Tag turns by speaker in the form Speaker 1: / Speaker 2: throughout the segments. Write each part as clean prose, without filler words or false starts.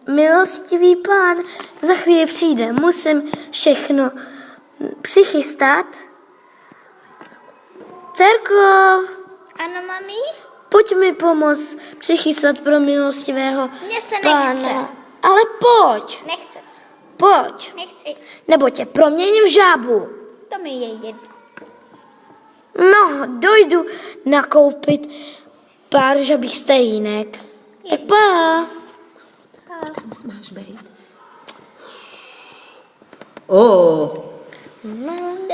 Speaker 1: Milostivý pán za chvíli přijde. Musím všechno přichystat. Dcerko,
Speaker 2: Ano, mami?
Speaker 1: pojď mi pomoct přichystat pro milostivého
Speaker 2: Mně se
Speaker 1: pána.
Speaker 2: nechce.
Speaker 1: Ale pojď,
Speaker 2: Nechce.
Speaker 1: pojď.
Speaker 2: Nechci.
Speaker 1: Nebo tě proměním v žábu.
Speaker 2: To mi je jedno.
Speaker 1: No, dojdu nakoupit pár žabých stejínek. Tak pa.
Speaker 3: Tam máš být.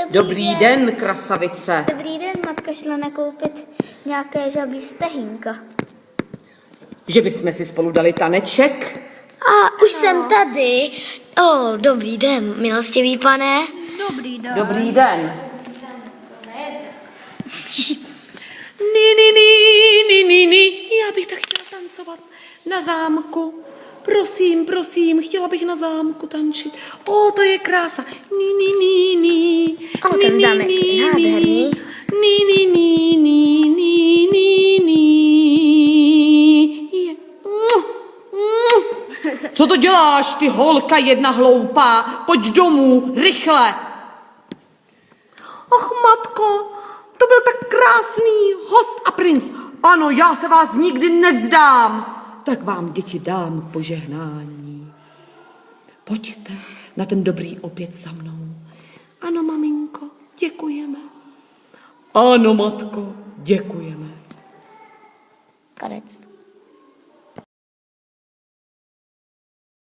Speaker 3: Dobrý den, krasavice.
Speaker 2: Dobrý den, matka šla nakoupit nějaké žabí stehínka.
Speaker 3: Že bychom si spolu dali taneček?
Speaker 1: A už jsem tady. Dobrý den, milostivý pane.
Speaker 2: Dobrý den.
Speaker 3: Dobrý den. Já bych tak chtěla tancovat na zámku. Prosím, chtěla bych na zámku tančit. To je krása.
Speaker 1: Ten zámek je nádherný.
Speaker 3: Co to děláš, ty holka jedna hloupá? Pojď domů, rychle. Ach, matko, to byl tak krásný host a princ. Ano, já se vás nikdy nevzdám. Tak vám, děti, dám požehnání. Pojďte na ten dobrý oběd za mnou. Ano, maminko, děkujeme. Ano, matko, děkujeme.
Speaker 1: Konec.